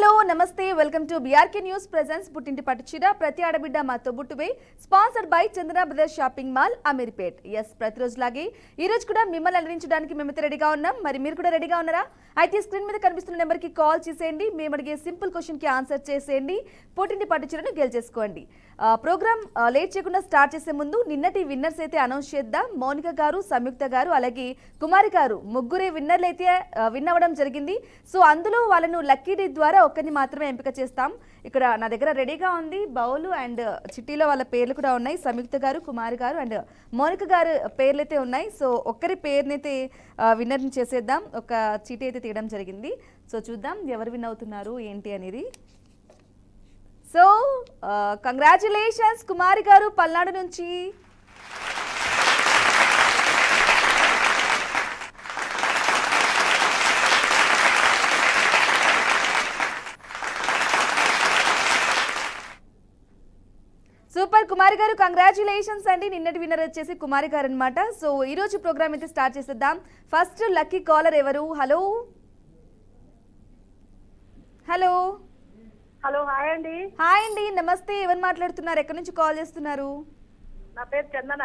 Hello నమస్తే welcome to BRK news presents పుట్టింటి పట్టుచీర ప్రతి ఆడబిడ్డ మా తోబుట్టువే sponsored by Chandra brothers shopping mall Ameerpet. Yes ప్రతిరోజులాగే ఈ రోజు కూడా మిమ్మల్ని అలరించడానికి మేమైతే రెడీగా ఉన్నాం. మరి మీరు కూడా రెడీగా ఉన్నారా? అయితే స్క్రీన్ మీద కనిపిస్తున్న నెంబర్కి కాల్ చేసేయండి. మేము అడిగే సింపుల్ క్వశ్చన్కి ఆన్సర్ చేసేయండి. పుట్టింటి పట్టుచీరను గెలిచేసుకోండి. ప్రోగ్రామ్ లేట్ చేయకుండా స్టార్ట్ చేసే ముందు నిన్నటి విన్నర్స్ అయితే అనౌన్స్ చేద్దాం. మౌనిక గారు, సంయుక్త గారు, అలాగే కుమారి గారు ముగ్గురే విన్నర్లు అయితే విన్ అవ్వడం జరిగింది. సో అందులో వాళ్ళను లక్కీ డే ద్వారా ఒక్కరిని మాత్రమే ఎంపిక చేస్తాం. ఇక్కడ నా దగ్గర రెడీగా ఉంది బౌలు అండ్ చిట్టీలో వాళ్ళ పేర్లు కూడా ఉన్నాయి. సంయుక్త గారు, కుమారి గారు అండ్ మౌనిక గారు పేర్లు అయితే ఉన్నాయి. సో ఒక్కరి పేరునైతే విన్నర్ని చేసేద్దాం. ఒక చీటీ అయితే తీయడం జరిగింది. సో చూద్దాం ఎవరు విన్ అవుతున్నారు ఏంటి అనేది. సో కంగ్రాచులేషన్స్ కుమారి గారు పల్నాడు నుంచి. సూపర్ కుమారి గారు, కంగ్రాచులేషన్స్ అండి. నిన్నటి విన్నర్ వచ్చేసి కుమారి గారు అనమాట. సో ఈ రోజు ప్రోగ్రామ్ అయితే స్టార్ట్ చేసేద్దాం. ఫస్ట్ లక్కీ కాలర్ ఎవరు? హలో హలో హలో, హాయ్ అండి. హాయ్ అండి, నమస్తే. ఎవరు మాట్లాడుతున్నారు? ఎక్కడి నుంచి కాల్ చేస్తున్నారు? నా పేరు చందన.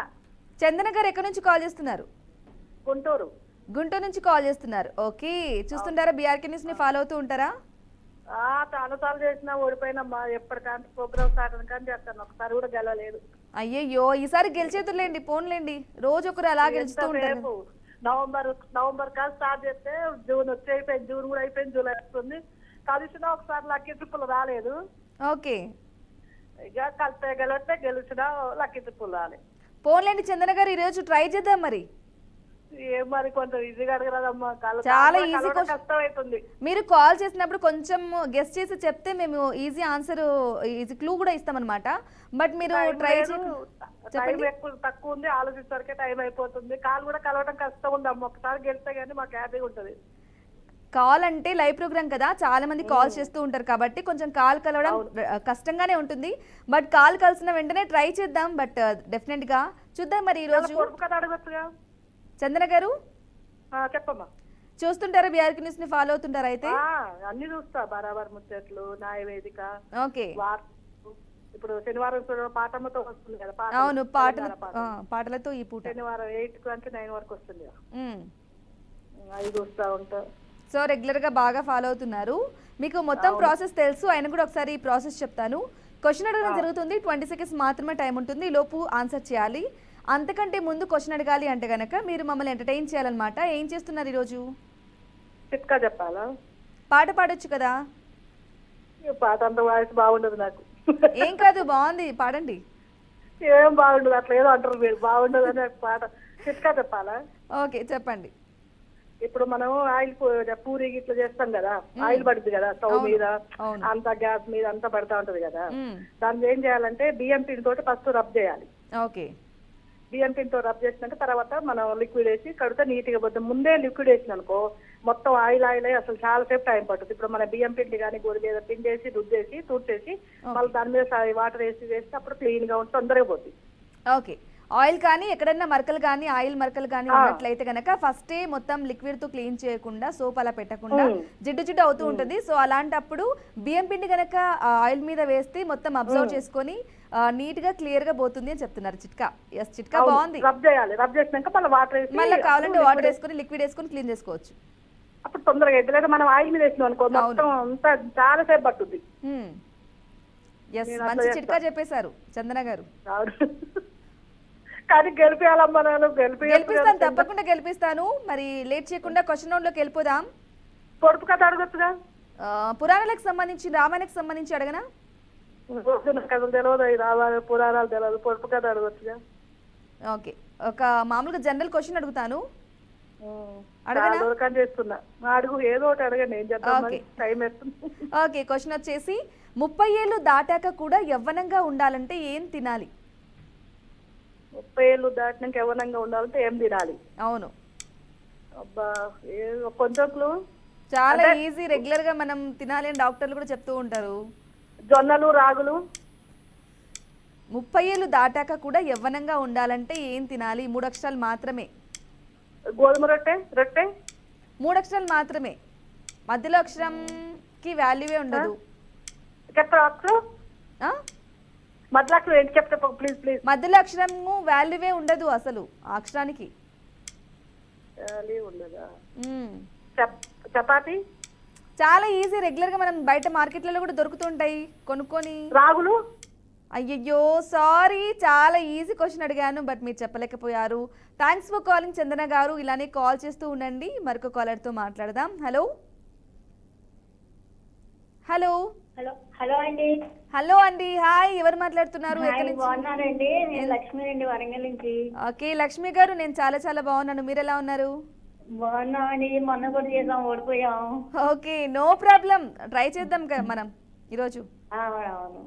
చందన గారు ఎక్కడి నుంచి కాల్ చేస్తున్నారు? గుంటూరు. గుంటూరు నుంచి కాల్ చేస్తున్నారు. ఓకే, చూస్తుంటారా? బీఆర్కే న్యూస్ ని ఫాలో అవుతూ ఉంటారా? చాలాసార్లు చేసినా ఓడిపోయినమ్మా. ఎప్పటికంటే ప్రోగ్రామ్ స్టార్ట్ కానీ చేస్తాను, ఒకసారి కూడా గెలవలేదు. అయ్యయ్యో, ఈసారి గెలిచేతులేండి, పోన్లేండి. రోజు ఒకరు అలా గెలుస్తూ ఉంటారు. నవంబర్ కాదు స్టార్ట్ చేస్తే జూన్ వచ్చి అయిపోయింది, జూన్ కూడా అయిపోయింది, జూలై వస్తుంది. కలిసినా ఒకసారి లక్కీ ట్రిప్పులు రాలేదు. ఓకే, ఇక కలిపే గెలిస్తే గెలిచినా లక్కీ ట్రిప్పులు రాలేదు. పోన్లేండి చందన గారు, ఈ రోజు ట్రై చేద్దాం. మరి ఏం మరి కొంచెం ఈజీగా అడగరాదమ్మా, చాలా ఈజీ కష్టం అవుతుంది. మీరు కాల్ చేసినప్పుడు కొంచెం గెస్ట్ చేసి చెప్తే మేము ఈజీ ఆన్సర్, ఈజీ క్లూ కూడా ఇస్తామన్నమాట. బట్ మీరు ట్రై టైం ఎక్కువ తక్కువ ఉంది, ఆలోచించే టైం అయిపోతుంది. కాల్ కూడా కలవడం కష్టం ఉంది అమ్మ. ఒకసారి గెలిస్తే గానీ మాకు హ్యాపీగా ఉంటుంది. కాల్ అంటే లైవ్ ప్రోగ్రామ్ కదా, చాలా మంది కాల్ చేస్తూ ఉంటారు కాబట్టి కొంచెం కాల్ కలవడం కష్టంగానే ఉంటుంది. బట్ కాల్ కలిసిన వెంటనే ట్రై చేద్దాం. బట్ డెఫినెట్ గా చూద్దాం. మరి ఈ రోజు చందన గారు చెప్పమ్మా, చూస్తుంటారా? బీఆర్కే న్యూస్ ని ఫాలో అవుతుంటారా? అయితే అన్ని చూస్తా, బరాబర్ ముచ్చట్లు, న్యాయ వేదిక. ఓకే, ఇప్పుడు శనివారం పాటమ్మతో వస్తుంది కదా. అవును, పాటలతో ఈ పూట శనివారం 8 నుంచి 9 వరకు వస్తుంది. అవి చూస్తా ఉంటా. సో రెగ్యులర్ గా బాగా ఫాలో అవుతున్నారు. మీకు మొత్తం ప్రాసెస్ తెలుసు. ఆయన కూడా ఒకసారి ఈ ప్రాసెస్ చెప్తాను. క్వశ్చన్ అడగడం జరుగుతుంది. 20 సెకండ్స్ మాత్రమే టైం ఉంటుంది. ఈ లోపు ఆన్సర్ చేయాలి. అంతకంటే ముందు క్వశ్చన్ అడగాలి అంటే గనక మీరు మమ్మల్ని ఎంటర్టైన్ చేయాలన్నమాట. ఏం చేస్తున్నారు ఈరోజు? చిట్కా చెప్పాలా? పాట పాడొచ్చు కదా. పాట అంత వాయిస్ బాగుండదు నాకు. ఏం కాదు, బాగుంది, పాడండి. ఏం బాగుండదు, అట్లా ఏదో అంటారు మీరు, బాగుండదు అని పాట. చిట్కా చెప్పాలా? ఓకే, చెప్పండి. ఇప్పుడు మనం ఆయిల్ పూరి ఇట్లా చేస్తాం కదా, ఆయిల్ పడుతుంది కదా స్టవ్ మీద, అంతా గ్యాస్ మీద అంతా పడతా ఉంటది కదా. దాన్ని ఏం చేయాలంటే బియ్యం పిండి తోటి ఫస్ట్ రబ్ చేయాలి. ఓకే, బియ్యం పిండితో రబ్ చేసినాక తర్వాత మనం లిక్విడ్ వేసి కడితే నీట్గా పోతుంది. ముందే లిక్విడ్ వేసిన అనుకో మొత్తం ఆయిల్ అయ్యి అసలు చాలా సేపు టైం పడుతుంది. ఇప్పుడు మన బియ్యం పిండి కానీ గోధుమ మీద పిండి వేసి రుద్దేసి తూర్చేసి మళ్ళీ దాని మీద వాటర్ వేసి అప్పుడు క్లీన్ గా ఉంటే తొందరగా పోతుంది. ఓకే, ఆయిల్ కానీ ఎక్కడన్నా మరకలు కానీ ఆయిల్ మరకలు కానీ ఉన్నట్లయితే గనక ఫస్టే మొత్తం లిక్విడ్ తో క్లీన్ చేయకుండా సోప్ అలా పెట్టకుండా జిడ్డు జిడ్డు అవుతూ ఉంటుంది. సో అలాంటప్పుడు బియ్యం పిండి గనక ఆయిల్ మీద వేస్తే మొత్తం అబ్జర్వ్ చేసుకొని నీట్ గా క్లియర్ గా పోతుంది అని చెప్తున్నారు. చిట్కా. ఎస్, చిట్కా బాగుంది. రబ్ చేయాలి, రబ్ చేసినాక మళ్ళీ వాటర్ వేసి మళ్ళీ కావాలంటే వాటర్ వేసుకొని లిక్విడ్ వేసుకొని క్లీన్ చేసుకోవచ్చు. అప్పుడు తొందరగా అయితే, లేదా మనం ఆయిల్ మీద వేసినాం అనుకో మొత్తం అంతా చాలా సేపు పట్టుద్ది. ఎస్, మంచి చిట్కా చెప్పేశారు చందన గారు. కానీ గెలిపియాలమ్మా, నేను గెలిపిస్తాను, తప్పకుండా గెలిపిస్తాను. మరి లేట్ చేయకుండా క్వశ్చన్ రౌండ్ లోకి వెళ్ళిపోదాం. పొడుపు కథ అడగొచ్చుగా. పురాణాలకు సంబంధించి, రామాయణకు సంబంధించి అడగనా? కథలు తెలియదు, రామాయణ పురాణాలు తెలియదు, పొడుపు కథ అడగొచ్చుగా. ఓకే, ఒక మామూలుగా జనరల్ క్వశ్చన్ అడుగుతాను. చేస్తున్నా, అడుగు, ఏదో ఒకటి అడగండి, ఏం చేద్దాం, టైం వేస్తుంది. ఓకే, క్వశ్చన్ వచ్చేసి 30 ఏళ్ళు దాటాక కూడా యవ్వనంగా ఉండాలంటే ఏం తినాలి? 30 ఏళ్ళు దాటినాక యవ్వనంగా ఉండాలంటే ఏం తినాలి? అవును. అబ్బా, కొంచెం క్లూ. చాలా ఈజీ, రెగ్యులర్ గా మనం తినాలి అని డాక్టర్లు కూడా చెప్తూ ఉంటారు. జొన్నలు, రాగులు. 30 ఏళ్ళు దాటాక కూడా యవ్వనంగా ఉండాలంటే ఏం తినాలి? 3 అక్షరాలు మాత్రమే. గోధుమ రొట్టె. 3 అక్షరాలు మాత్రమే. మధ్యలో అక్షరం కి వాల్యూవే ఉండదు. చెప్తారా అక్షరం ఆ? మధ్యలో అక్షరం ఏంటి చెప్తా ప్లీజ్ ప్లీజ్. మధ్యలో అక్షరము వాల్యూవే ఉండదు అసలు ఆ అక్షరానికి. ఉండదా? మ్మ్. చపాతి. చాలా ఈజీ, రెగ్యులర్ గా మనం బయట మార్కెట్లలో కూడా దొరుకుతుంటాయి కొనుక్కొని. రాగులు. అయ్యయ్యో సారీ, చాలా ఈజీ క్వశ్చన్ అడిగాను బట్ మీరు చెప్పలేకపోయారు. థ్యాంక్స్ ఫర్ కాలింగ్ చందన గారు. ఇలానే కాల్ చేస్తూ ఉండండి. మరొక కాలర్తో మాట్లాడదాం. హలో హలో హలో హలో అండి. హలో అండి, హాయ్. ఎవరు మాట్లాడుతున్నారు? ఎక్కడి నుంచి? బాగున్నారండి? నేను లక్ష్మి అండి, వరంగల్ నుంచి. ఓకే లక్ష్మి గారు, నేను చాలా చాలా బాగున్నాను. మీరు ఎలా ఉన్నారు? బాగున్నామండి. మొన్న కూడా చేసాం, ఓడిపోయాం. ఓకే నో ప్రాబ్లం, ట్రై చేద్దాం కదా మనం ఈరోజు. అవును.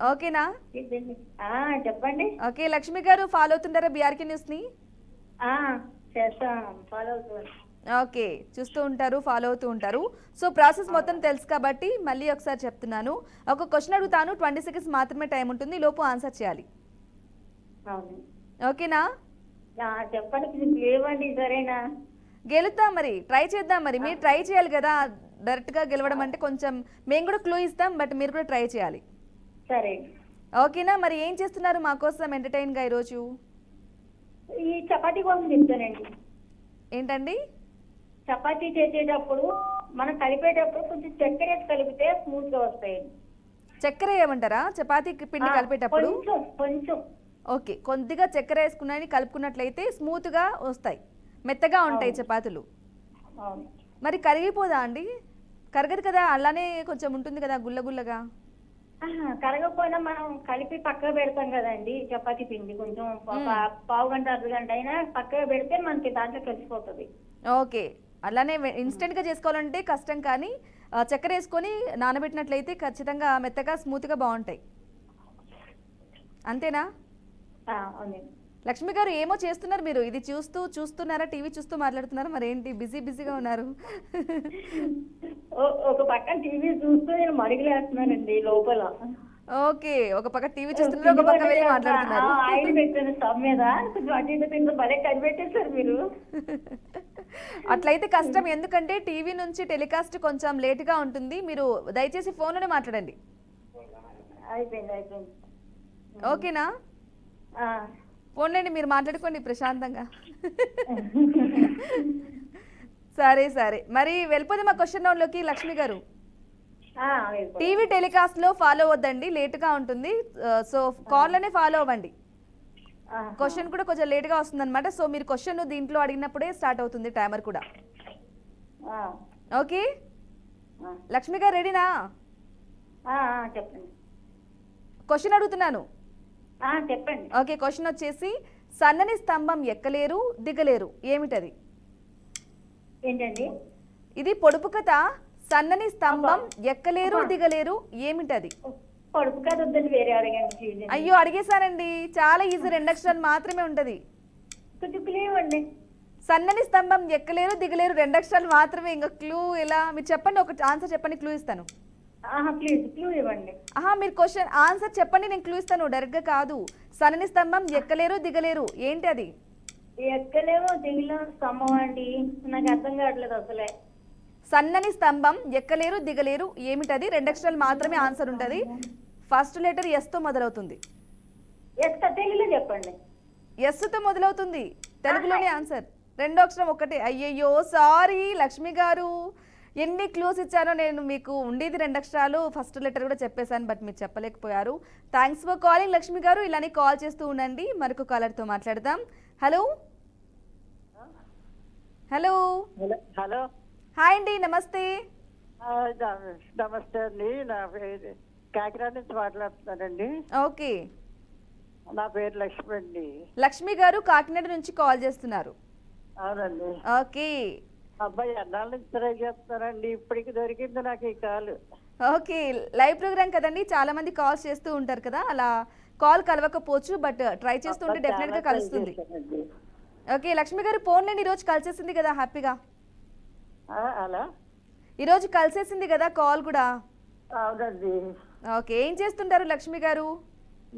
ఓకేనా? చెప్పండి. ఓకే లక్ష్మి గారు, ఫాలో అవుతుంటారా బీఆర్కే న్యూస్ ని? చేస్తాం, ఫాలో అవుతుంది. ఓకే, చూస్తూ ఉంటారు, ఫాలో అవుతూ ఉంటారు. సో ప్రాసెస్ మొత్తం తెలుసు కాబట్టి మళ్ళీ ఒకసారి చెప్తున్నాను. ఒక క్వశ్చన్ అడుగుతాను, 20 సెకండ్స్ మాత్రమే టైం ఉంటుంది, లోపు ఆన్సర్ చేయాలి. అవును. ఓకేనా? చెప్పండి, లేవండి. సరేనా? గెలుద్దాం మరి, ట్రై చేద్దాం మరి. మీరు ట్రై చేయాలి కదా, డైరెక్ట్ గా గెలవడం అంటే కొంచెం మేము కూడా క్లూ ఇస్తాం, బట్ మీరు కూడా ట్రై చేయాలి. సరే. ఓకేనా? మరి ఏం చేస్తున్నారు మా కోసం ఎంటర్టైన్ గా ఈరోజు? ఈ చపాతీ కోసం చెప్తానండి. ఏంటండి? చపాతీ చేసేటప్పుడు మనం కలిపేటప్పుడు కొంచెం చక్కెర వేసి కలిపితే స్మూత్ గా వస్తాయి. చక్కెర ఏమంటారా చపాతీ పిండి కలిపేటప్పుడు? కొంచెం. ఓకే, కొద్దిగా చక్కెర వేసుకున్నాయని కలుపుకున్నట్లయితే స్మూత్ గా వస్తాయి, మెత్తగా ఉంటాయి చపాతీలు. మరి కరిగిపోదా అండి? కరగదు కదా, అలానే కొంచెం ఉంటుంది కదా గుల్లగుల్లగా. కరగకపోయినా మనం కలిపి పక్కన పెడతాం కదండి చపాతీ పిండి. కొంచెం పావు గంట అర్ధ గంట అయినా పక్కన పెడితే మనకి దాంట్లో కలిసిపోతుంది. ఓకే, అలానే ఇన్స్టెంట్ గా చేసుకోవాలంటే కష్టం, కానీ చక్కెర వేసుకొని నానబెట్టినట్లయితే ఖచ్చితంగా మెత్తగా స్మూత్ గా బాగుంటాయి. అంతేనా? లక్ష్మి గారు, ఏమో చేస్తున్నారు మీరు. ఇది చూస్తున్నారా? టీవీ చూస్తూ మాట్లాడుతున్నారా? మరి ఏంటి బిజీగా ఉన్నారు? ఒక పక్క టీవీ చూస్తూ నేను మరుగులేస్తున్నానండి లోపల. ఓకే, ఒక పక్క టీవీ చూస్తున్నారు, ఒక పక్క వెళ్ళి మాట్లాడుతున్నారు. ఆయిల్ పెట్టాను స్టవ్ మీద, కొంచెం అటు ఇటు తింటూ భలే కనిపెట్టేశారు మీరు. అట్లయితే కష్టం, ఎందుకంటే టీవీ నుంచి టెలికాస్ట్ కొంచెం లేట్ గా ఉంటుంది. మీరు దయచేసి ఫోన్ లోనే మాట్లాడండి. అయిపోయింది. ఓకేనా? ఫోన్లేండి, మీరు మాట్లాడుకోండి ప్రశాంతంగా. సరే మరి వెళ్ళిపోతే మా క్వశ్చన్ రౌండ్ లోకి. లక్ష్మి గారు, టీవీ టెలికాస్ట్ లో ఫాలో అవ్వద్దండి, లేట్ గా ఉంటుంది. సో కాల్ లోనే ఫాలో అవ్వండి. క్వశ్చన్ కూడా కొంచెం లేట్ గా వస్తుంది అనమాట. సో మీరు క్వశ్చన్ దీంట్లో అడిగినప్పుడే స్టార్ట్ అవుతుంది టైమర్ కూడా. ఓకే లక్ష్మి గారు, రెడీనా? చెప్పండి. క్వశ్చన్ అడుగుతున్నాను. చెప్పండి. ఓకే, క్వశ్చన్ వచ్చేసి సన్నని స్తంభం ఎక్కలేరు దిగలేరు, ఏమిటది? ఏంటండి? ఇది పొడుపు కథ. సన్నని స్తంభం ఎక్కలేరు దిగలేరు, ఏమిటది? పొడుపు కథ వద్దండి, వేరే అడగండి. అయ్యో అడిగేశానండి, చాలా ఈజీ, 2 అక్షరాలు మాత్రమే ఉంటది. లేవండి. సన్నని స్తంభం ఎక్కలేరు దిగలేరు, 2 అక్షరాలు మాత్రమే. ఇంకా క్లూ ఎలా? మీరు చెప్పండి, ఒక ఆన్సర్ చెప్పండి, క్లూ ఇస్తాను. ప్లీజ్ క్లూ ఇవ్వండి. మీరు క్వశ్చన్ ఆన్సర్ చెప్పండి, నేను క్లూ ఇస్తాను, డైరెక్ట్ గా కాదు. సన్నని స్తంభం ఎక్కలేరు దిగలేరు, ఏంటి అది? ఎక్కలేమో దిగిలో స్తంభం అండి, నాకు అర్థం కావట్లేదు అసలే. సన్నని స్తంభం ఎక్కలేరు దిగలేరు, ఏమిటది? 2 అక్షరాలు మాత్రమే ఆన్సర్ ఉంటది. ఫస్ట్ లెటర్ ఎస్ తో మొదలవుతుంది. తెలుగులో చెప్పండి. ఎస్ తో మొదలవుతుంది, తెలుగులోనే ఆన్సర్. 2 అక్షరం ఒకటే. అయ్యయ్యో సారీ లక్ష్మి గారు, ఎన్ని క్లూస్ ఇచ్చానో నేను మీకు. ఉండేది 2 అక్షరాలు, ఫస్ట్ లెటర్ కూడా చెప్పేశాను, బట్ మీరు చెప్పలేకపోయారు. థ్యాంక్స్ ఫర్ కాలింగ్ లక్ష్మి గారు. ఇలానే కాల్ చేస్తూ ఉండండి. మరొక కాలర్తో మాట్లాడదాం. హలో హలో హలో, హాయ్ అండి, నమస్తే. నమస్తే అండి. నా పేరు కాకినాడ నుంచి మాట్లాడుతున్నానండి. ఓకే, నా పేరు లక్ష్మి అండి. లక్ష్మి గారు కాకినాడ నుంచి కాల్ చేస్తున్నారు. అవునండి. ఓకే, అబ్బాయి ఎన్నాళ్ళ నుంచి ట్రై చేస్తున్నానండి, ఇప్పటికి దొరికింది నాకు ఈ కాల్. ఓకే, లైవ్ ప్రోగ్రామ్ కదండి, చాలా మంది కాల్స్ చేస్తూ ఉంటారు కదా, అలా కాల్ కలవకపోవచ్చు, బట్ ట్రై చేస్తుంటే డెఫినెట్ గా కలుస్తుంది. ఓకే లక్ష్మి గారు, ఫోన్లేండి, ఈరోజు కలిసేసింది కదా హ్యాపీగా. అలా ఈరోజు కలిసేసింది కదా కాల్ కూడా. అవునండి. ఓకే, ఏం చేస్తుంటారు లక్ష్మి గారు?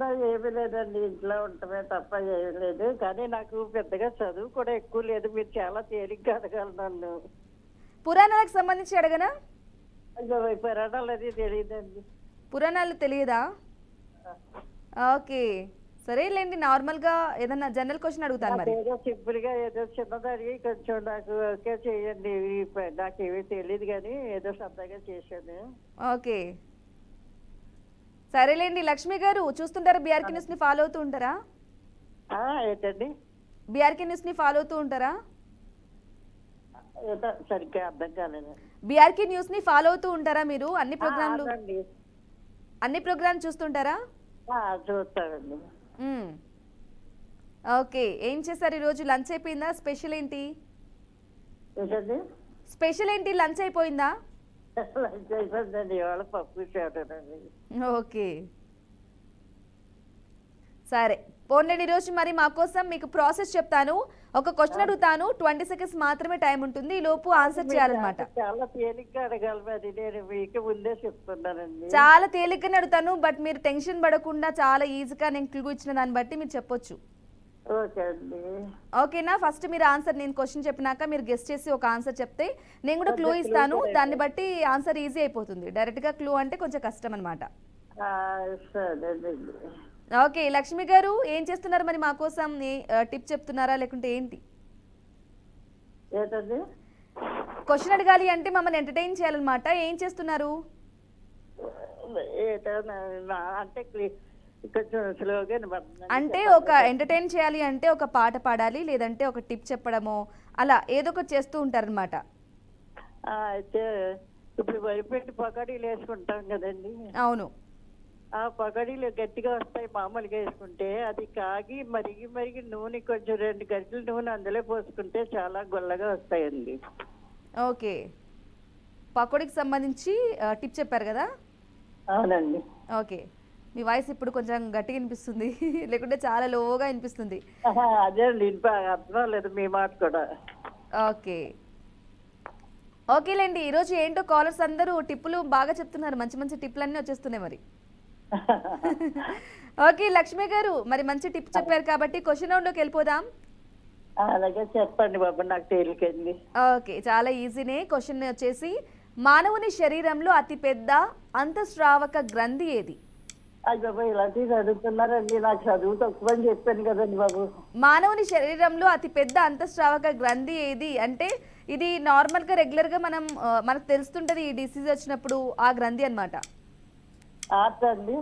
నాకు ఏమీ లేదండి, ఇంట్లో ఉండటమే తప్ప ఏమీ లేదు. కానీ నాకు పెద్దగా చదువు కూడా ఎక్కువ లేదు, మీరు చాలా తేలిగ్గా అడగాలి నన్ను. పురాణాలకు సంబంధించి అడగనా? అయ్యో, పురాణాలు అది తెలియదండి. పురాణాలు తెలియదా? ఓకే, సరేలేండి, నార్మల్గా ఏదన్నా జనరల్ క్వశ్చన్ అడుగుతాను మరి. ఏదో సింపుల్ గా ఏదో చిన్నదానికి కొంచెం నాకు ఓకే చేయండి. నాకు ఏమీ తెలియదు కానీ ఏదో సరదాగా చేశాను. ఓకే, సరేలేండి. లక్ష్మి గారు చూస్తుంటారా? బీఆర్కే న్యూస్ని ఫాలో అవుతూ ఉంటారా? ఏంటండి? బీఆర్కే న్యూస్ని ఫాలో అవుతూ ఉంటారా? ఏదో సరిగ్గా అర్థం కాలేదు. బీఆర్కే న్యూస్ని ఫాలో అవుతూ ఉంటారా మీరు? అన్ని ప్రోగ్రాంలు అవునండి. అన్ని ప్రోగ్రామ్ చూస్తుంటారా? చూస్తానండి. మ్మ్. ఓకే, ఏం చేశారు ఈరోజు? లంచ్ అయిపోయిందా? స్పెషల్ ఏంటి? ఏంటండి? స్పెషల్ ఏంటి? లంచ్ అయిపోయిందా? లంచ్ అయిపోయిందండి. ఇవాళ పప్పు చేయటండి. ఓకే, సరే పోన్లేండి. ఈరోజు మరి మా కోసం మీకు ప్రాసెస్ చెప్తాను. ఒక క్వశ్చన్ అడుగుతాను, 20 సెకండ్స్ మాత్రమే టైం ఉంటుంది, ఈ లోపు ఆన్సర్ చేయాలన్నమాట. చాలా తేలిగ్గా అడగాలి మరి. నేను మీకు ముందే చెప్తున్నానండి. చాలా తేలిగ్గానే అడుగుతాను, బట్ మీరు టెన్షన్ పడకుండా చాలా ఈజీగా నేను క్లూ ఇచ్చిన దాన్ని బట్టి మీరు చెప్పొచ్చు. ఓకే అండి. ఓకేనా? ఫస్ట్ మీరు ఆన్సర్, నేను క్వశ్చన్ చెప్పినాక మీరు గెస్ట్ చేసి ఒక ఆన్సర్ చెప్తే నేను కూడా క్లూ ఇస్తాను, దాన్ని బట్టి ఆన్సర్ ఈజీ అయిపోతుంది. డైరెక్ట్గా క్లూ అంటే కొంచెం కష్టం అనమాట. సరేనండి. ఓకే, లక్ష్మి గారు ఏం చేస్తున్నారు మరి మా కోసం? టిప్ చెప్తున్నారా లేకుంటే ఏంటి? ఏంటండి? క్వశ్చన్ అడగాలి అంటే మమ్మల్ని ఎంటర్టైన్ చేయాలన్నమాట. ఏం చేస్తున్నారు? అంటే కొంచెం స్లోగా అంటే ఒక ఎంటర్టైన్ చేయాలి అంటే ఒక పాట పాడాలి, లేదంటే ఒక టిప్ చెప్పడమో అలా ఏదో ఒకటి చేస్తూ ఉంటారనమాట. అయితే ఇప్పుడు వరిపెట్టి పకోడీలు వేసుకుంటాం కదండి. అవును. ఆ పకోడీలు గట్టిగా వస్తాయి మామూలుగా వేసుకుంటే. అది కాగి మరిగి మరిగి నూనె కొంచెం 2 గంటల నూనె అందులో పోసుకుంటే చాలా గుల్లగా వస్తాయండి. ఓకే, పకోడీకి సంబంధించి టిప్ చెప్పారు కదా? అవునండి. ఓకే, మీ వాయిస్ ఇప్పుడు కొంచెం గట్టిగా వినిపిస్తుంది, లేకుంటే చాలా లోగా వినిపిస్తుంది. అదే అండి, అర్థం లేదు మీ మాట కూడా. ఓకే, ఓకేలేండి. ఈరోజు ఏంటో కాలర్స్ అందరూ టిప్పులు బాగా చెప్తున్నారు, మంచి మంచి టిప్పులు అన్నీ వచ్చేస్తున్నాయి మరి. ఓకే లక్ష్మి గారు, మరి మంచి టిప్ చెప్పారు కాబట్టి క్వశ్చన్ రౌండ్లోకి వెళ్ళిపోదాం. అలాగే చెప్పండి బాబు, నాకు తేలికండి. ఓకే, చాలా ఈజీనే. క్వశ్చన్ వచ్చేసి, మానవుని శరీరంలో అతిపెద్ద అంతఃస్రావక గ్రంథి ఏది? అయ్య బాబు, ఇలాంటివి చదువుతున్నారండి. నాకు చదువు తక్కువ అని చెప్పాను కదండి బాబు. మానవుని శరీరంలో అతిపెద్ద అంతఃస్రావక గ్రంథి ఏది అంటే, ఇది నార్మల్గా రెగ్యులర్గా మనకు తెలుస్తుంటది ఈ డిసీజ్ వచ్చినప్పుడు, ఆ గ్రంథి అన్నమాట. అండి.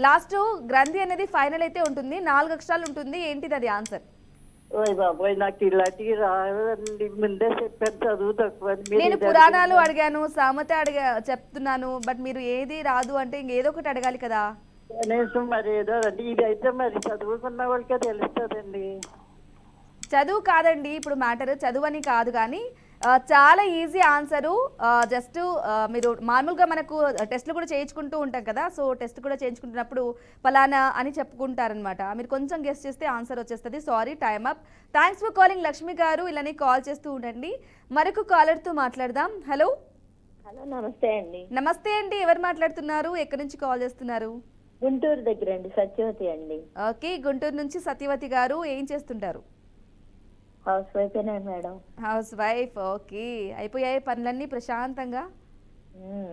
లాస్ట్ గ్రంథి అనేది ఫైనల్ అయితే ఉంటుంది, 4 అక్షరాలు ఉంటుంది. ఏంటిది అది ఆన్సర్? ఓయ్ బాబోయ్, నాకు ఇలాంటివి రాదండి. ముందే చెప్పాను చదువు తక్కువ. నేను పురాణాలు అడిగాను, సామెత చెప్తున్నాను, బట్ మీరు ఏది రాదు అంటే ఇంకేదో ఒకటి అడగాలి కదా. కనీసం మరి ఏదో అండి, ఇది అయితే మరి చదువుకున్న వాళ్ళకే తెలుస్తుందండి. చదువు కాదండి ఇప్పుడు మ్యాటర్, చదువు అని కాదు కానీ చాలా ఈజీ ఆన్సరు. జస్ట్ మీరు మామూలుగా మనకు టెస్ట్లు కూడా చేయించుకుంటూ ఉంటాం కదా, సో టెస్ట్ కూడా చేయించుకుంటున్నప్పుడు పలానా అని చెప్పుకుంటారనమాట. మీరు కొంచెం గెస్ట్ చేస్తే ఆన్సర్ వచ్చేస్తుంది. Sorry, time up. Thanks for calling Lakshmi గారు. ఇలానే కాల్ చేస్తూ ఉండండి. మరొక కాలర్తో మాట్లాడదాం. హలో. హలో, నమస్తే అండి. నమస్తే అండి, ఎవరు మాట్లాడుతున్నారు? ఎక్కడి నుంచి కాల్ చేస్తున్నారు? గుంటూరు దగ్గర అండి, సత్యవతి అండి. ఓకే, గుంటూరు నుంచి సత్యవతి గారు. ఏం చేస్తుంటారు? House wife madam. House wife. Okay, అయిపోయాయి పనులన్నీ ప్రశాంతంగా?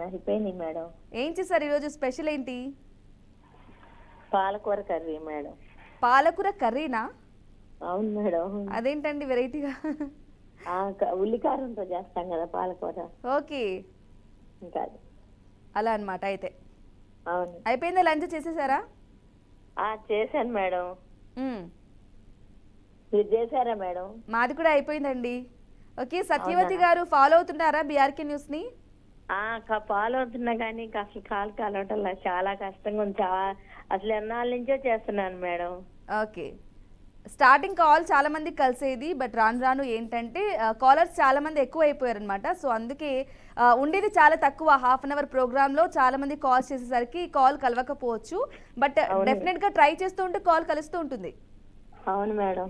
అయిపోయింది మేడం. ఏం చేశారు ఈరోజు? స్పెషల్ ఏంటి? పాలకూర కర్రీ మేడం. పాలకూర కర్రీనా? అవును మేడం. అదేంటండి వెరైటీగా? ఉల్లికారంతో చేస్తాం కదా పాలకూర. ఓకే, ఇంకా అలా అన్నమాట. అయితే అవును. అయిపోయిందా? లంచ్ చేసేసారా? చేశాను మేడం. మ్మ్. మీరు చేశారా మేడం? మాది కూడా అయిపోయిందండి. ఓకే, సత్యవతి గారు ఫాలో అవుతున్నారా బీఆర్కే న్యూస్ని? ఫాలో అవుతున్నా కానీ అసలు కాలు కలవటం చాలా కష్టంగా ఉంది. అసలు ఎన్నాళ్ళ నుంచో చేస్తున్నాను మేడం. ఓకే, స్టార్టింగ్ కాల్ చాలా మంది కలిసేది, బట్ రాను రాను ఏంటంటే కాలర్స్ చాలా మంది ఎక్కువ అయిపోయారు అనమాట. సో అందుకే ఉండేది చాలా తక్కువ. హాఫ్ అన్ అవర్ ప్రోగ్రాంలో చాలా మంది కాల్ చేసేసరికి కాల్ కలవకపోవచ్చు, బట్ డెఫినెట్గా ట్రై చేస్తూ ఉంటే కాల్ కలుస్తూ ఉంటుంది. అవును మేడం.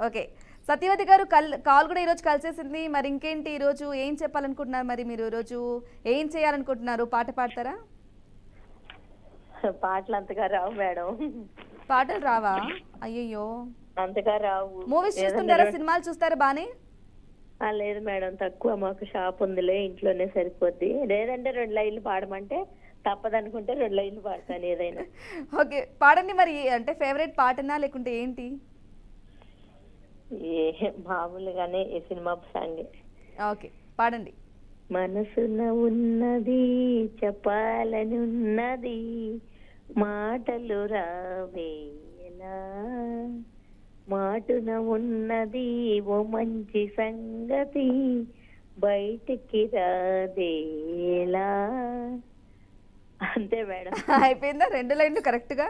ఓకే, సత్యవతి గారు కాల్ కూడా ఈరోజు కలిసేసింది. మరి ఇంకేంటి ఈరోజు ఏం చెప్పాలనుకుంటున్నారు? మరి మీరు ఈరోజు ఏం చేయాలనుకుంటున్నారు? పాట పాడతారా? పాటలు అంతగా రావు మేడం. పాటలు రావా? అయ్యయ్యో, అంతగా రావు. మూవీస్ చూస్తుంటారా? సినిమాలు చూస్తారా బానే? లేదు మేడం, తక్కువ, మాకు షాప్ ఉందిలే, ఇంట్లోనే సరిపోద్ది. లేదంటే 2 లైన్లు పాడమంటే తప్పదనుకుంటే 2 లైన్లు పాడతాను ఏదైనా. ఓకే, పాడండి మరి. అంటే ఫేవరెట్ పాటనా లేకుంటే ఏంటి? మామూలుగానే ఈ సినిమా సాంగ్. ఓకే, పాడండి. మనసున ఉన్నది చెప్పాలని ఉన్నది, మాటలు రావేలా, మాటున ఉన్నది ఓ మంచి సంగతి, బయటికి రాదేలా. అంతే మేడం. అయిపోయిందా? 2 లైన్లు కరెక్ట్ గా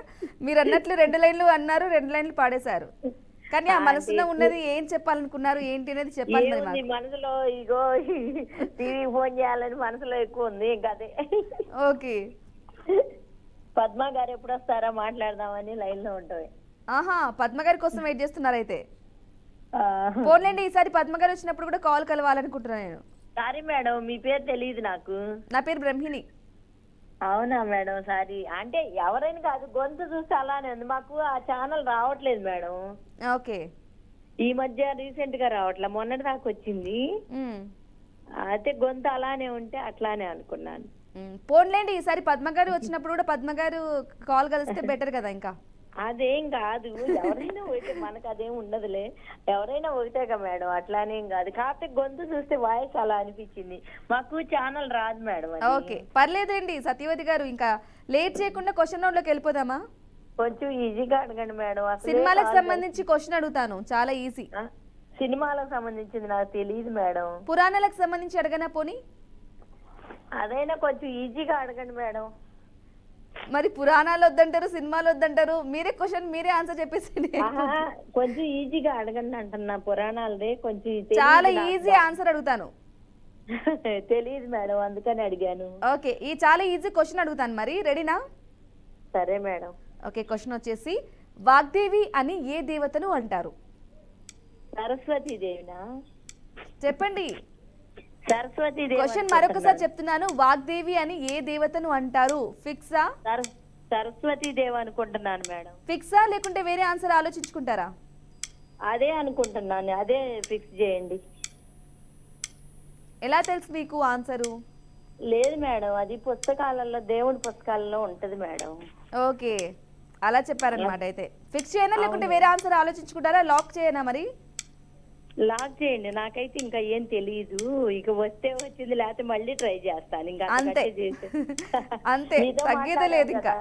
మీరు అన్నట్లు 2 లైన్లు అన్నారు, 2 లైన్లు పాడేశారు. కానీ ఆ మనసులో ఉన్నది ఏం చెప్పాలనుకున్నారు ఏంటి అనేది చెప్పాలి మరి ఏముంది మాకు. మనసులో, ఇగో టీవీ ఫోన్ చేయాలని మనసులో ఎక్కువ ఉంది, ఇంకా అదే. ఓకే. పద్మ గారు ఎప్పుడు వస్తారా మాట్లాడదామని లైన్ లో ఉంటుంది. ఆహా, పద్మ గారి కోసం వెయిట్ చేస్తున్నారు అయితే. పోన్లేండి, ఈసారి పద్మ గారు వచ్చినప్పుడు కూడా కాల్ కలవాలనుకుంటున్నాను నేను. సారీ మేడం, మీ పేరు తెలియదు నాకు. నా పేరు బ్రహ్మిణి. అవునా మేడం, సారీ. అంటే ఎవరైనా కాదు, గొంతు చూస్తే అలానే ఉంది. మాకు ఆ ఛానల్ రావట్లేదు మేడం. ఓకే. ఈ మధ్య రీసెంట్ గా రావట్లే, మొన్నటి దాకా వచ్చింది. అయితే గొంతు అలానే ఉంటే అట్లానే అనుకున్నాను. పోన్లేండి, ఈసారి పద్మ గారు వచ్చినప్పుడు కూడా పద్మ గారు కాల్ కలిస్తే బెటర్ కదా. ఇంకా అదేం కాదు, ఎవరైనా ఒకటే, మనకు అదేం ఉండదులే. ఎవరైనా ఒకటేగా మేడం, అట్లానేం కాదు. కాకపోతే గొంతు చూస్తే వాయిస్ అలా అనిపించింది. మాకు ఛానల్ రాదు మేడం. ఓకే, పర్లేదండి సత్యవతి గారు. ఇంకా లేట్ చేయకుండా క్వశ్చన్ రౌండ్ లోకి వెళ్ళిపోదామా? కొంచెం ఈజీగా అడగండి మేడం. సినిమాలకు సంబంధించి క్వశ్చన్ అడుగుతాను, చాలా ఈజీ. సినిమాలకు సంబంధించింది నాకు తెలియదు మేడం. పురాణాలకు సంబంధించి అడగనా పోనీ? అదైనా కొంచెం ఈజీగా అడగండి మేడం. మరి పురాణాలు వద్దంటారు, సినిమాలు వద్దంటారు, మీరే క్వశ్చన్ మీరే ఆన్సర్ చెప్పేసి. కొంచెం ఈజీగా అడగండి అంటున్నా. పురాణాలదే కొంచెం చాలా ఈజీ ఆన్సర్ అడుగుతాను. తెలియదు మేడం, అందుకని అడిగాను. ఓకే, ఈ చాలా ఈజీ క్వశ్చన్ అడుగుతాను, మరి రెడీనా? సరే మేడం. ఓకే, క్వశ్చన్ వచ్చేసి, వాగ్దేవి అని ఏ దేవతను అంటారు? సరస్వతి దేవినా? చెప్పండి. సరస్వతి దేవి. క్వశ్చన్ మరొకసారి చెప్తున్నాను, వాగ్దేవి అని ఏ దేవతను అంటారు? ఫిక్సా? సరస్వతి దేవి అనుకుంటున్నాను మేడం. ఫిక్సా లేకుంటే వేరే ఆన్సర్ ఆలోచించుకుంటారా? అదే అనుకుంటున్నాను, అదే ఫిక్స్ చేయండి. ఎలా తెలుసు మీకు ఆన్సరు? లేదు మేడం, అది పుస్తకాలలో, దేవుడి పుస్తకాలలో ఉంటది మేడం. ఓకే, అలా చెప్పారనమాట. అయితే ఫిక్స్ చేయనా లేకుంటే వేరే ఆన్సర్ ఆలోచించుకుంటారా? లాక్ చేయనా మరి? లాక్ చేయండి, నాకైతే ఇంకా ఏం తెలియదు. ఇక వస్తే వచ్చింది, లేకపోతే మళ్ళీ ట్రై చేస్తాను. ఇంకా అంతే అంతే, తగ్గేదే లేదు ఇంకా.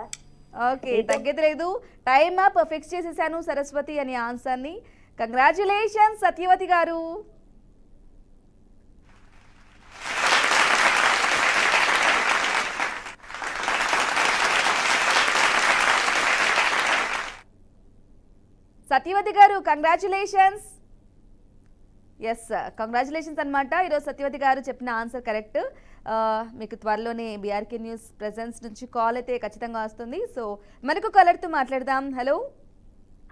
ఓకే, తగ్గేది లేదు. Time up. ఫిక్స్ చేసేసాను సరస్వతి అని ఆన్సర్ ని. కంగ్రాచులేషన్స్ సత్యవతి గారు. సత్యవతి గారు కంగ్రాచులేషన్స్. ఎస్, కంగ్రాచులేషన్స్ అనమాట. ఈరోజు సత్యవతి గారు చెప్పిన ఆన్సర్ కరెక్ట్. మీకు త్వరలోనే బీఆర్కే న్యూస్ ప్రెజెన్స్ నుంచి కాల్ అయితే ఖచ్చితంగా వస్తుంది. సో మనకు కాలర్తో మాట్లాడదాం. హలో.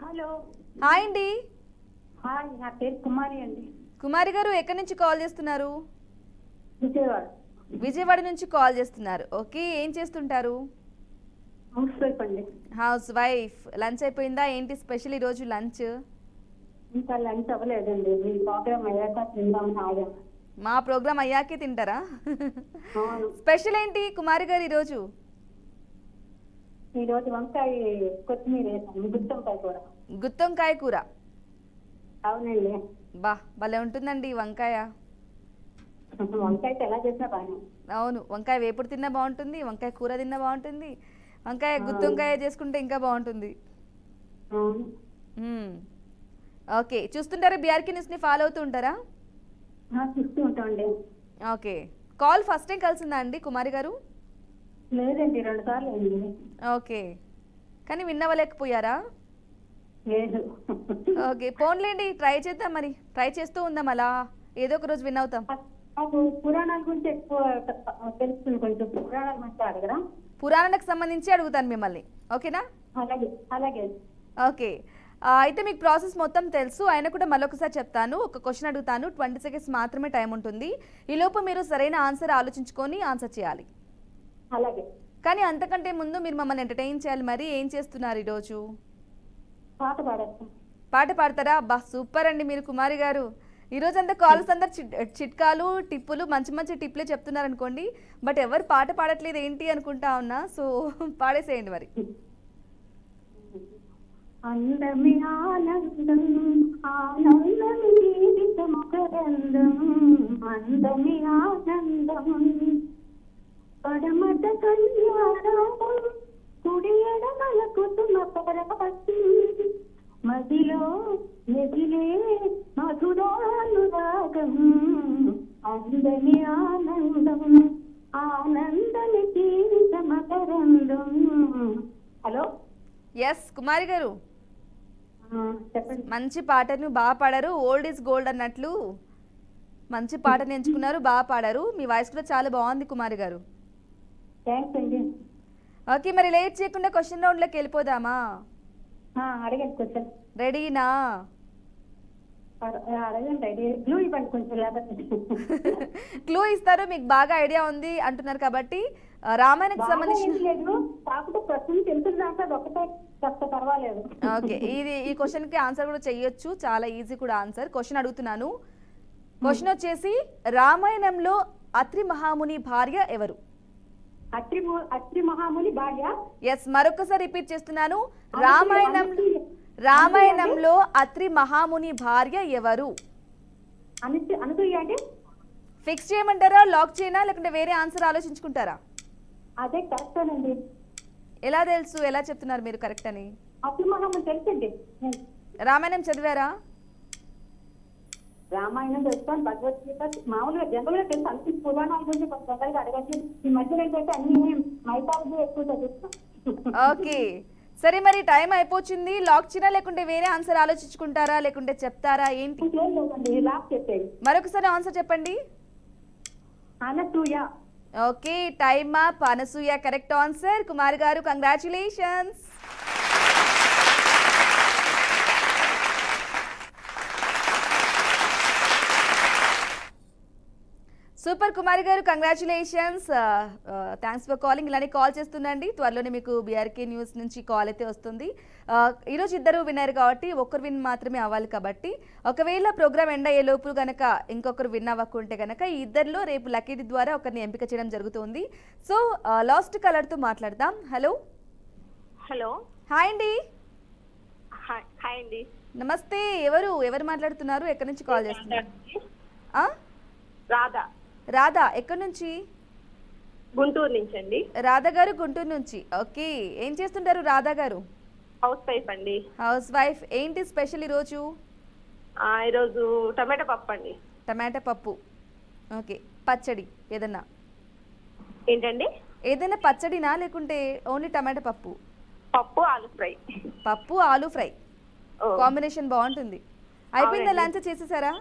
హలో, హాయ్ అండి. హాయ్, నా పేరు కుమారి అండి. కుమారి గారు ఎక్కడి నుంచి కాల్ చేస్తున్నారు? విజయవాడ. విజయవాడ నుంచి కాల్ చేస్తున్నారు. ఓకే, ఏం చేస్తుంటారు? హౌస్ వైఫ్ అండి. House wife. లంచ్ అయిపోయిందా? ఏంటి స్పెషల్ ఈరోజు లంచ్? ఇంకా లంచ్ అవ్వలేదండి, మీ ప్రోగ్రామ్ అయ్యాక తిందామని ఆగాను. మా ప్రోగ్రామ్ అయ్యాకే తింటారా? అవును. స్పెషల్ ఏంటి కుమారి గారు ఈరోజు? ఈరోజు వంకాయ కొత్తిమీర వేసాను, గుత్తొంకాయ కూర. గుత్తొంకాయ కూర. అవునండి. బా, భలే ఉంటుందండి వంకాయ. వంకాయ ఎలా చేసినా బాగా. అవును, వంకాయ వేపుడు తిన్నా బాగుంటుంది, వంకాయ కూర తిన్నా బాగుంటుంది, వంకాయ గుత్తొంకాయ చేసుకుంటే ఇంకా బాగుంటుంది. ఓకే, చూస్తుంటారా బీఆర్కే న్యూస్ని? ఫాలో అవుతూ ఉంటారా? చూస్తూ ఉంటామండి. ఓకే, కాల్ ఫస్ట్ టైం కలిసిందా అండి కుమారి గారు? లేదండి, 2 సార్లు అయింది. ఓకే, కానీ విన్నవలేకపోయారా? లేదు. ఓకే, పోన్లేండి, ట్రై చేద్దాం. మరి ట్రై చేస్తూ ఉందాం, అలా ఏదో ఒక రోజు విన్ అవుతాం. నాకు పురాణాల గురించి ఎక్కువ తెలుస్తుంది, కొంచెం పురాణాల గురించి అడగరా? పురాణాలకు సంబంధించి అడుగుతాను మిమ్మల్ని, ఓకేనా? అలాగే అలాగే. ఓకే, అయితే మీకు ప్రాసెస్ మొత్తం తెలుసు, అయినా కూడా మరొకసారి చెప్తాను. ఒక క్వశ్చన్ అడుగుతాను, 20 సెకండ్స్ మాత్రమే టైం ఉంటుంది. ఈలోపు మీరు సరైన ఆన్సర్ ఆలోచించుకొని ఆన్సర్ చేయాలి. అలాగే. కానీ అంతకంటే ముందు మీరు మమ్మల్ని ఎంటర్టైన్ చేయాలి. మరి ఏం చేస్తున్నారు ఈరోజు? పాట పాడేస్తాం. పాట పాడతారా? బా, సూపర్ అండి మీరు కుమారి గారు. ఈ రోజంతా కాల్స్ అందరు చిట్కాలు టిప్పులు మంచి మంచి టిప్లే చెప్తున్నారు అనుకోండి, బట్ ఎవరు పాట పాడట్లేదు ఏంటి అనుకుంటా ఉన్నా. సో పాడేసేయండి మరి. అందమే ఆనందం ఆనందమే జీవితమకరందం అందమే ఆనందం పడమట కళ్యాణం కుడి ఎడమల కుసుమ పరపతి మదిలో మెదిలే మధురానురాగం అందమే ఆనందం ఆనందమే జీవితమకరందం. హలో ఎస్ కుమారి గారు, చెప్పండి. మంచి పాటను బాగా పాడారు. ఓల్డ్ ఈజ్ గోల్డ్ అన్నట్లు మంచి పాటను ఎంచుకున్నారు, బాగా పాడారు. మీ వాయిస్ కూడా చాలా బాగుంది కుమారి గారు. థ్యాంక్స్ అండి. ఓకే, మరి లేట్ చేయకుండా క్వశ్చన్ రౌండ్లోకి వెళ్ళిపోదామా? అడగండి క్వశ్చన్. రెడీనా? అడగండి. క్లూ ఇవ్వండి కొంచెం, లేకపోతే క్లూ ఇస్తారు, మీకు బాగా ఐడియా ఉంది అంటున్నారు కాబట్టి. రామాయణకు సంబంధించిన లేదు, కాకపోతే ప్రశ్న తెలుసుదాకా ఒకటే చెప్తే పర్వాలేదు. ఓకే, ఈ క్వశ్చన్ కి ఆన్సర్ కూడా చెయ్యొచ్చు, చాలా ఈజీ కూడా ఆన్సర్. క్వశ్చన్ అడుగుతున్నాను. క్వశ్చన్ వచ్చేసి, రామాయణంలో అత్రి మహాముని భార్య ఎవరు? అత్రి మహాముని భార్య. ఎస్, మరొకసారి రిపీట్ చేస్తున్నాను. రామాయణంలో అత్రి మహాముని భార్య ఎవరు? అనసూయ అంటే ఫిక్స్ చేయమంటారా, లాక్ చేయనా, లేకుంటే వేరే ఆన్సర్ ఆలోచించుకుంటారా? అదే కరెక్టేనండి. ఎలా తెలుసు, ఎలా చెప్తున్నారు మీరు కరెక్ట్ అని? అత్రి మహాముని తెలుసండి. రామాయణం చదివారా? రామాయణం తెలుసుకోండి, భగవద్గీత మామూలుగా జనరల్ గా తెలుసు. అన్ని పురాణాల గురించి కొంతగా అడగండి. ఈ మధ్యలో ఏంటంటే అన్ని మైథాలజీ ఎక్కువ చదువుతాం. ఓకే, సరే మరి టైం అయిపోతుంది. లాక్ చేయనా, లేకుంటే వేరే ఆన్సర్ ఆలోచించుకుంటారా, లేకుంటే చెప్తారా ఏంటి? ఏం లేదండి, లాక్ చెప్పేది. మరొకసారి ఆన్సర్ చెప్పండి. Anasuya. Okay, time up. Anasuya correct answer. Kumar గారు కంగ్రాచులేషన్స్. సూపర్ కుమారి గారు, కంగ్రాచులేషన్స్. Thanks for calling. ఇలానే కాల్ చేస్తుండండి, త్వరలోనే మీకు బీఆర్కే న్యూస్ నుంచి కాల్ అయితే వస్తుంది. ఈరోజు ఇద్దరు విన్నారు కాబట్టి ఒక్కరు విన్ మాత్రమే అవ్వాలి కాబట్టి, ఒకవేళ ప్రోగ్రామ్ ఎండ్ అయ్యే లోపు కనుక ఇంకొకరు విన్ అవ్వకుంటే కనుక ఈ ఇద్దరిలో రేపు లక్కీ ద్వారా ఒకరిని ఎంపిక చేయడం జరుగుతుంది. సో లాస్ట్ కలర్తో మాట్లాడదాం. హలో హలో, హాయ్ అండి. హాయ్ అండి. నమస్తే. ఎవరు మాట్లాడుతున్నారు? ఎక్కడి నుంచి కాల్ చేస్తున్నారు? రాధా. రాధా, ఎక్కడి నుంచి? గుంటూరు నుంచి అండి. రాధా గారు గుంటూరు నుంచి. ఓకే, ఏం చేస్తుంటారు రాధా గారు? హౌస్ వైఫ్ అండి. House wife. ఏంటి స్పెషల్ ఈరోజు? ఈరోజు టమాటా పప్పు అండి. టమాటా పప్పు. ఓకే, పచ్చడి ఏదన్నా? ఏంటండి? ఏదైనా పచ్చడినా, లేకుంటే ఓన్లీ టమాటా పప్పు? పప్పు ఆలు ఫ్రై. పప్పు ఆలు ఫ్రై కాంబినేషన్ బాగుంటుంది. అయిపోయిందా? లంచ్ చేసేసారా?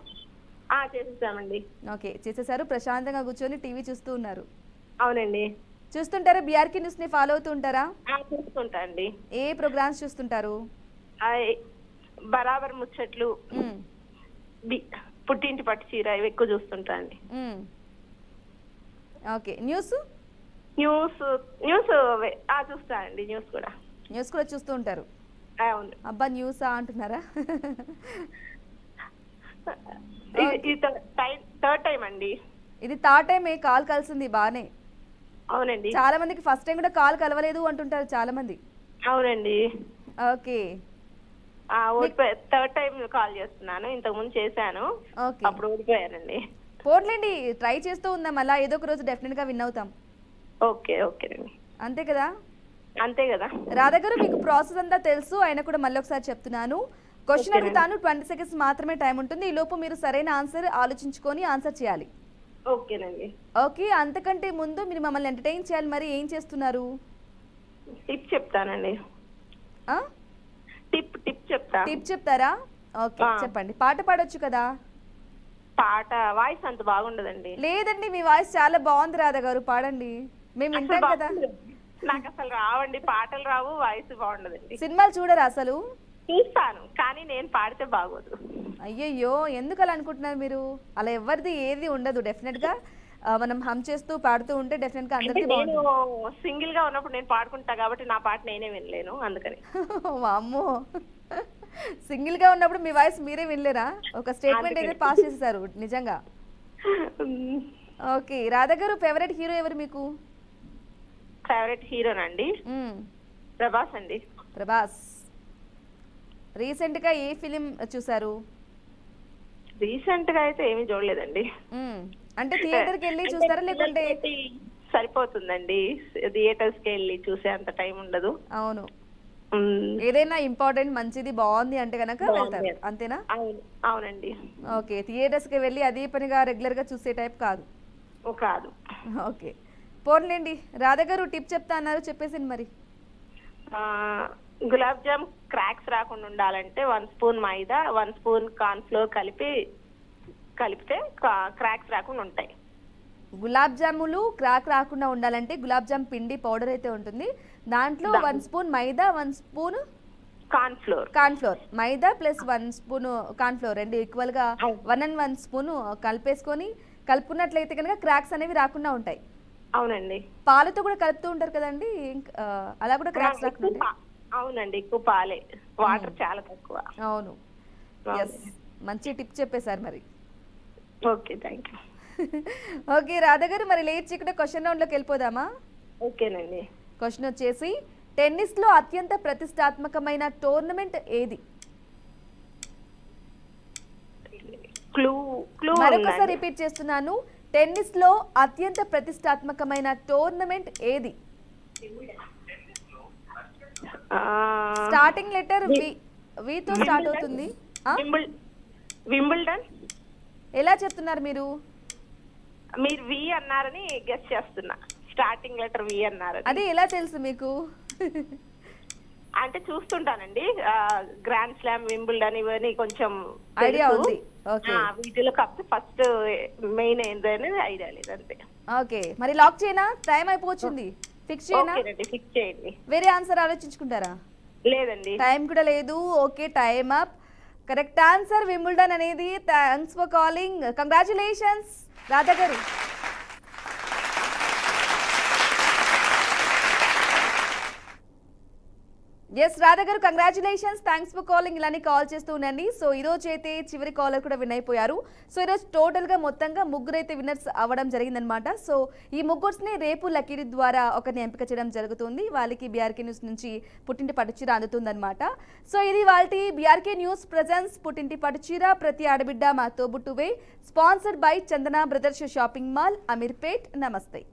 చేసేసామండి. ఓకే, చేసేసారు. ప్రశాంతంగా కూర్చొని టీవీ చూస్తూ ఉన్నారు. అవునండి. చూస్తుంటారా? బీఆర్కే న్యూస్ ని ఫాలో అవుతూ ఉంటారా? చూస్తుంటా అండి. ఏ ప్రోగ్రామ్స్ చూస్తుంటారు? బరాబర్ ముచ్చట్లు, పుట్టింటి పట్టు చీర, ఇవి ఎక్కువ చూస్తుంటా అండి. ఓకే, న్యూస్ న్యూస్ చూస్తా అండి. న్యూస్ కూడా చూస్తూ ఉంటారు. అవును. అబ్బా, న్యూసా అంటున్నారా? థర్డ్ టైం అండి. ఇది థర్డ్ టైం కాల్ కలిసింది బానే. అవునండి. చాలా మందికి ఫస్ట్ టైం కూడా కాల్ కలవలేదు అంటుంటారు చాలా మంది. అవునండి. ఓకే, థర్డ్ టైం కాల్ చేస్తున్నాను. ఇంతకు ముందు చేశాను, అప్పుడు ఓడిపోయానండి. పోట్లేండి, ట్రై చేస్తూ ఉందాం, అలా ఏదో ఒక రోజు డెఫినెట్ గా విన్ అవుతాం. ఓకే అండి. అంతే కదా? అంతే కదా. రాధా గారు, మీకు ప్రాసెస్ అంతా తెలుసు, అయినా కూడా మళ్ళీ ఒకసారి చెప్తున్నాను. క్వశ్చన్ అడుగుతాను, 20 seconds మాత్రమే టైం ఉంటుంది. ఈ లోపు మీరు సరైన ఆన్సర్ ఆలోచించుకొని ఆన్సర్ చేయాలి. ఓకేనండి. ఓకే, అంతకంటే ముందు మీరు మమ్మల్ని ఎంటర్టైన్ చేయాలి. మరి ఏం చేస్తున్నారు? టిప్ చెప్తానండి. టిప్ చెప్తారా? ఓకే, చెప్పండి. పాట పాడొచ్చు కదా? పాట వాయిస్ అంత బాగుండదండి. లేదండి, మీ వాయిస్ చాలా బాగుంది రాధా గారు, పాడండి, మేము వింటాం కదా. నాకు అసలు రావండి, పాటలు రావు, వాయిస్ బాగుండదండి. సినిమాలు చూడరా అసలు? చూస్తాను, కానీ నేను పాడితే బాగోదు. అయ్యయ్యో, ఎందుకు అలా అనుకుంటున్నారు మీరు? అలా ఎవరిది ఏది ఉండదు. డెఫినెట్ గా మనం హమ్ చేస్తూ పాడుతూ ఉంటే డెఫినెట్ గా అందరికీ నేను సింగిల్ గా ఉన్నప్పుడు నేను పాడుకుంటా కాబట్టి నా పాట నేనే వినలేను, అందుకని. వామ్మో, సింగిల్ గా ఉన్నప్పుడు మీ వాయిస్ మీరే వినలేరా? ఒక స్టేట్మెంట్ అయితే పాస్ చేసేసారు నిజంగా. ఓకే, రాధా గారు ఫేవరెట్ హీరో ఎవరు మీకు? ఫేవరెట్ హీరోనండి మ్మ్. ప్రభాస్ అండి. ప్రభాస్. రీసెంట్ గా ఏ ఫిలిం చూసారు? రీసెంట్ గా అయితే ఏమీ చూడలేదండి. మ్మ్. అంటే థియేటర్కి వెళ్ళి చూస్తారా లేకుంటే? సరిపోతుందండి, థియేటర్స్ కి వెళ్ళి చూసే అంత టైం ఉండదు. అవును, మ్మ్. ఏదైనా ఇంపార్టెంట్ మంచిది బాగుంది అంటే కనుక వెళ్తారు అంతేనా? అవునండి. ఓకే, థియేటర్స్ కి వెళ్ళి అదే పనిగా రెగ్యులర్ గా చూసే టైప్ కాదు. కాదు. ఓకే, పోన్లేండి. రాధా గారు టిప్ చెప్తా అన్నారు, చెప్పేసింది మరి. గులాబ్ జామ్ క్రాక్స్ రాకుండా ఉండాలంటే 1 స్పూన్ మైదా 1 స్పూన్ కార్న్ ఫ్లోర్ కలిపితే క్రాక్స్ రాకుండా ఉంటాయి. గులాబ్ జాములు క్రాక్ రాకుండా ఉండాలంటే గులాబ్ జామ్ పిండి పౌడర్ అయితే ఉంటుంది, దాంట్లో 1 స్పూన్ మైదా 1 స్పూన్ కార్న్ ఫ్లోర్, మైదా ప్లస్ 1 స్పూన్ కార్న్ ఫ్లోర్ రెండు ఈక్వల్ గా 1 and 1 స్పూన్ కలిపేసుకొని కలుపుకున్నట్లయితే కనుక క్రాక్స్ అనేవి రాకుండా ఉంటాయి. అవునండి. పాలతో కూడా కలుపుతూ ఉంటారు కదండి, అలా కూడా క్రాక్స్ రాకుండా ఉంటాయి. అవునండి, ఎక్కువ పాలే, వాటర్ చాలా తక్కువ. అవును, ఎస్, మంచి టిప్ చెప్పేశారు మరి. Okay, thank you. Okay Radha గారు, మరి లేట్ చేయకుండా క్వశ్చన్ రౌండ్ లోకి వెళ్ళిపోదామా? ఓకేనండి. క్వశ్చన్ వచ్చేసి, టెన్నిస్ లో అత్యంత ప్రతిష్టాత్మకమైన టోర్నమెంట్ ఏది? క్లూ మరొకసారి రిపీట్ చేస్తున్నాను, టెన్నిస్ లో అత్యంత ప్రతిష్టాత్మకమైన టోర్నమెంట్ ఏది? స్టార్టింగ్ లెటర్ వి తో స్టార్ట్ అవుతుంది. వింబుల్డన్. ఎలా చెప్తున్నారు మీరు? మీరు వి అన్నారని గెస్ చేస్తున్నా, స్టార్టింగ్ లెటర్ వి అన్నారు. అది ఎలా తెలుసు మీకు? అంటే చూస్తుంటానండి, గ్రాండ్ స్లామ్, వింబుల్డన్ ఇవన్నీ కొంచెం ఐడియా ఉంది. ఓకే, వీటిలో కాకపోతే ఫస్ట్ మెయిన్ ఏంటని ఐడియా లేదు అంతే. ఓకే, మరి లాక్ చేయనా? టైం అయిపోతుంది, ఫిక్స్ చేయనా? ఫిక్స్ చేయండి. వేరే ఆన్సర్ ఆలోచించుకుంటారా? లేదండి, టైం కూడా లేదు. Okay, time up. Correct answer Wimbledon అనేది. Thanks for calling. Congratulations Radha garu. Yes Radha garu, congratulations, thanks for calling. ఇలానే కాల్ చేస్తూ ఉండండి. సో ఈరోజు అయితే చివరి కాలర్ కూడా విన్ అయిపోయారు. సో ఈరోజు టోటల్గా మొత్తంగా ముగ్గురు అయితే విన్నర్స్ అవ్వడం జరిగిందనమాట. సో ఈ ముగ్గురిని రేపు లక్కీ ద్వారా ఒకరిని ఎంపిక చేయడం జరుగుతుంది. వాళ్ళకి బీఆర్కే న్యూస్ నుంచి పుట్టింటి పట్టుచీర అందుతుందన్నమాట. సో ఇది వాళ్ళ బీఆర్కే న్యూస్ ప్రెజెన్స్ పుట్టింటి పట్టుచీర ప్రతి ఆడబిడ్డ మా తోబుట్టువే, sponsored by Chandana brothers shopping mall, Ameerpet. నమస్తే.